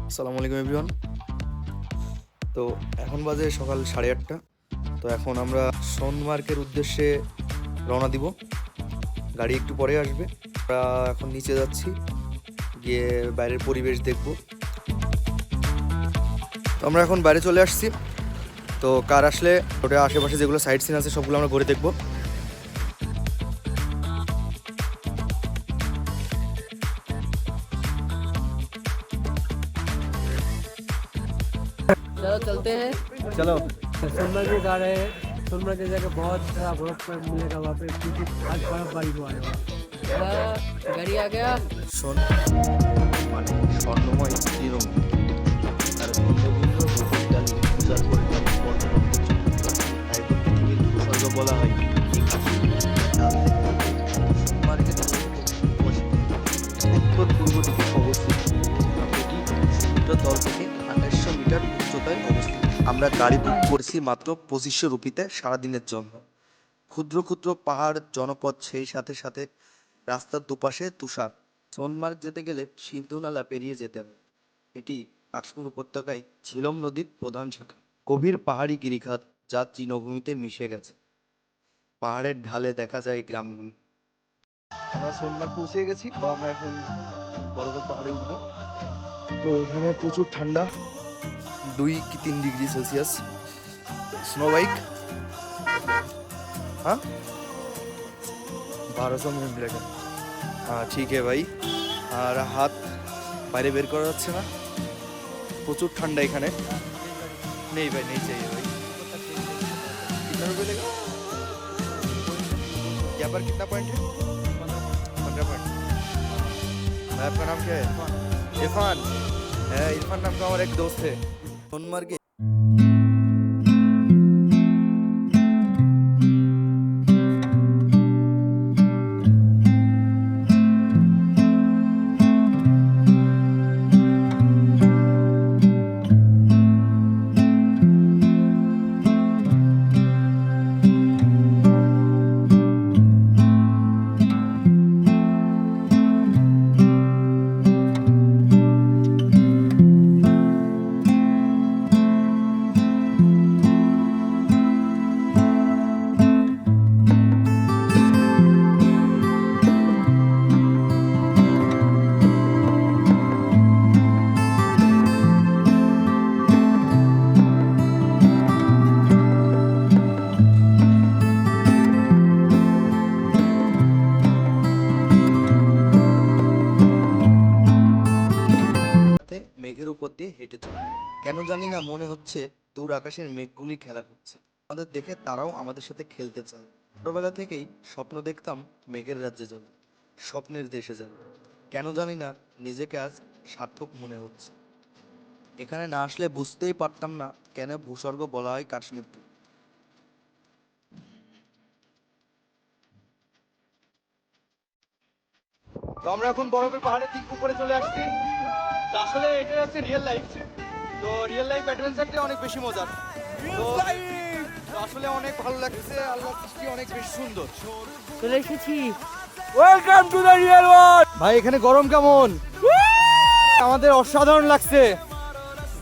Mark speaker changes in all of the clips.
Speaker 1: আসসালামু আলাইকুম এভরিওয়ান। তো এখন বাজে সকাল 8:30। তো এখন আমরা সোনমার্গের উদ্দেশ্যে রওনা দিব। গাড়ি একটু পরে আসবে। আমরা এখন নিচে যাচ্ছি, গিয়ে বাইরের পরিবেশ দেখব। তো আমরা এখন বাইরে চলে আসছি। তো কার আসলে ওটা আশেপাশে যেগুলো সাইট সিন আছে সবগুলো আমরা ঘুরে দেখবো।
Speaker 2: चलो चलते हैं।
Speaker 1: চলো।
Speaker 2: सोनमर्ग में जा रहे हैं। सोनमर्ग की जगह बहुत सारा बर्फ मिलेगा वहाँ पे, क्योंकि आज बर्फबारी हुआ है। गाड़ी आ गया।
Speaker 1: মানে স্বর্ণময় তৃণভূমি, আর বঙ্গবন্ধু ভূতত্ত্বালী পূজার পরিমাণ পর্যটন করছে। তাই তো পৃথিবীর ভূস্বর্গ বলা হয় এই কাছে। সোনমার্গের উত্তর পূর্ব দিকে অবস্থিত। এটি সমুদ্র তল থেকে 2800 মিটার উচ্চতায় অবস্থিত। আমরা গাড়ি বুক করেছি মাত্র 2500 রুপিতে সারাদিনের জন্য। ক্ষুদ্র ক্ষুদ্র পাহাড়, জনপদ, সেই সাথে সাথে রাস্তার দুপাশে তুষার। সোনমার্গ যেতে গেলে সিন্ধু নালা পেরিয়ে যেতে হবে। এটি কাশ্মীর উপত্যকায় ঝিলম নদীর প্রধান শাখা। গভীর পাহাড়ি গিরিখাত যা তৃণভূমিতে মিশে গেছে। পাহাড়ের ঢালে দেখা যায় গ্রামগুলি। আমরা সোনমার্গ পৌঁছে গেছি। তো আমরা এখন বরফের পাহাড়ে উঠবো। তো এখানে প্রচুর ঠান্ডা, 2 কি 3 ডিগ্রি সেলসিয়াস। स्नो बाइक, हाँ 1200 में मिलेगा। हाँ ठीक है भाई। আর হাত বাইরে বের করা যাচ্ছে না, প্রচুর ঠান্ডা এখানে। নেই भाई, नहीं चाहिए भाई। कितना रुपये लेगा? यहाँ पर कितना पॉइंट है? 15 पॉइंट। भाई आपका नाम क्या है? इरफान है। इरफान नाम का हमारा एक दोस्त है। सोनमर्ग মেঘের উপর দিয়ে হেঁটে চলে। কেন জানি না মনে হচ্ছে দূর আকাশের মেঘগুলি খেলা করছে। আমাদের দেখে তারাও আমাদের সাথে খেলতে চায়। ছোটবেলা থেকেই স্বপ্ন দেখতাম মেঘের রাজ্যে যাব, স্বপ্নের দেশে যাব। কেন জানি না নিজেকে আজ সার্থক মনে হচ্ছে। এখানে না আসলে বুঝতেই পারতাম না কেন ভূস্বর্গ বলা হয় কাশ্মীরকে। তো আমরা এখন বরফের পাহাড়ের ঠিক উপরে চলে আসছি। তো আসলে এটা হচ্ছে রিয়েল লাইফ। তো রিয়েল লাইফ অ্যাডভেঞ্চারটা অনেক বেশি মজার। তো আসলে অনেক ভালো লাগছে। আল্লাহর সৃষ্টি অনেক বেশি সুন্দর।
Speaker 2: চলে এসেছি। Welcome to the real world.
Speaker 1: ভাই এখানে গরম কেমন? আমাদের অসাধারণ লাগছে।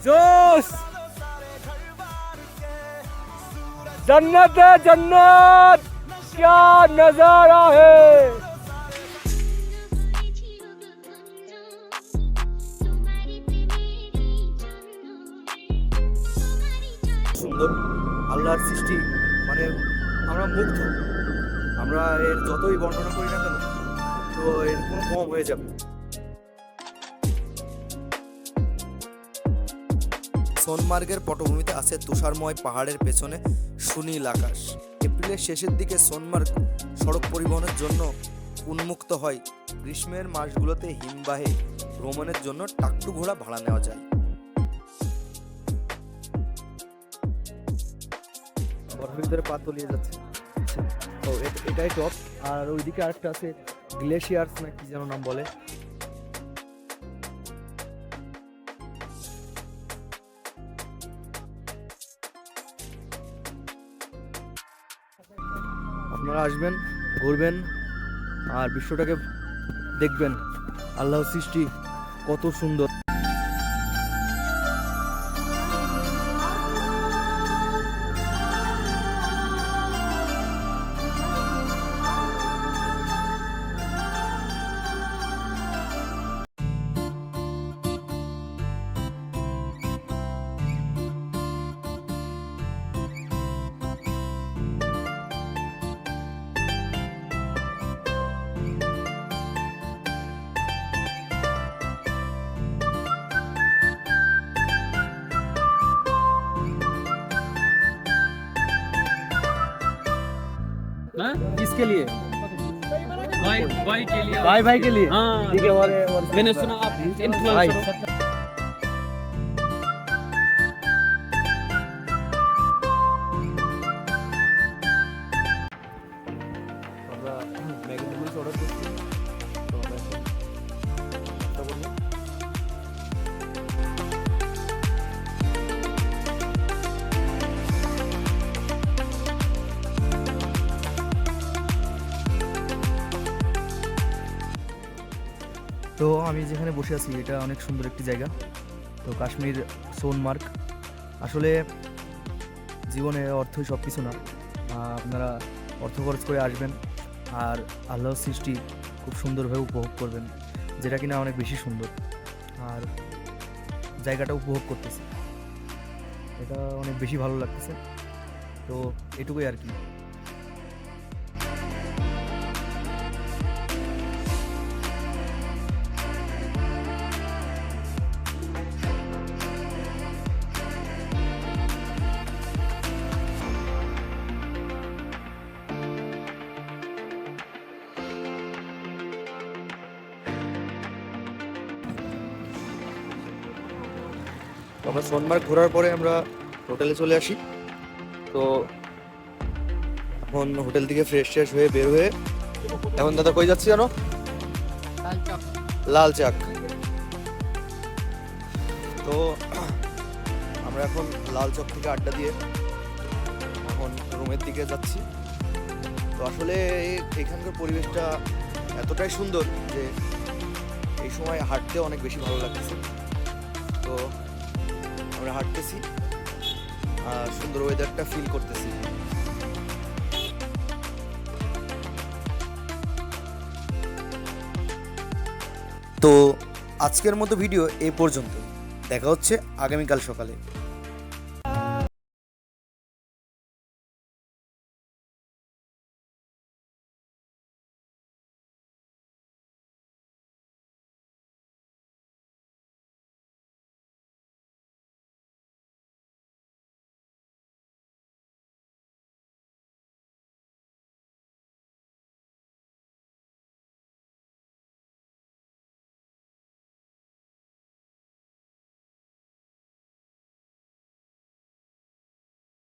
Speaker 2: जोश, जन्नत है जन्नत, क्या नजारा है।
Speaker 1: সুন্দর আল্লাহর সৃষ্টি, মানে আমরা মুগ্ধ। আমরা এর যতই বর্ণনা করি না কেন, তো এর কোনো কম হয়ে যাবে। সোনমার্গের পটভূমিতে আছে তুষারময় পাহাড়ের পেছনে সুনীল আকাশ। এপ্রিলের শেষের দিকে সোনমার্গ সড়ক পরিবহনের জন্য উন্মুক্ত হয়। গ্রীষ্মের মাসগুলোতে হিমবাহে ভ্রমণের জন্য টাকটু ঘোড়া ভাড়া নেওয়া যায়। বরফের ভিতরে পা তলিয়ে যাচ্ছে। তো এটাই টপ। আর ওইদিকে আরেকটা আছে, গ্লেশিয়ার্স না কি যেন নাম বলে। আপনারা আসবেন, ঘুরবেন আর বিশ্বটাকে দেখবেন। আল্লাহর সৃষ্টি কত সুন্দর।
Speaker 3: किसके लिए?
Speaker 4: भाई भाई के लिए।
Speaker 3: भाई भाई के लिए।
Speaker 4: हाँ
Speaker 3: ठीक है। और
Speaker 4: मैंने सुना आप
Speaker 3: भाई।
Speaker 4: इन्फ्लुएंसर हो।
Speaker 3: আমরা ম্যাগি নুডলস অর্ডার করছি, তো আমরা এখন নাস্তা করবো।
Speaker 5: তো আমি যেখানে বসে আছি এটা অনেক সুন্দর একটি জায়গা। তো কাশ্মীর সোনমার্গ। আসলে জীবনে অর্থই সব কিছু না। আপনারা অর্থ খরচ করে আসবেন আর আল্লাহর সৃষ্টি খুব সুন্দরভাবে উপভোগ করবেন, যেটা কিনা অনেক বেশি সুন্দর। আর জায়গাটা উপভোগ করতেছে, এটা অনেক বেশি ভালো লাগতেছে। তো এটুকুই আর কি। তো আমরা সোনমার্গ ঘোরার পরে আমরা হোটেলে চলে আসি। তো এখন হোটেল থেকে ফ্রেশ ট্রেশ হয়ে বের হয়ে এখন দাদা কই যাচ্ছি জানো? লাল চাক। তো আমরা এখন লাল চক থেকে আড্ডা দিয়ে এখন রুমের দিকে যাচ্ছি। তো আসলে এখানকার পরিবেশটা এতটাই সুন্দর যে এই সময় হাঁটতে অনেক বেশি ভালো লাগতেছে। তো আমরা হাঁটতেছি আর সুন্দর ওয়েদারটা ফিল করতেছি। তো আজকের মতো ভিডিও এই পর্যন্ত। দেখা হচ্ছে আগামীকাল সকালে।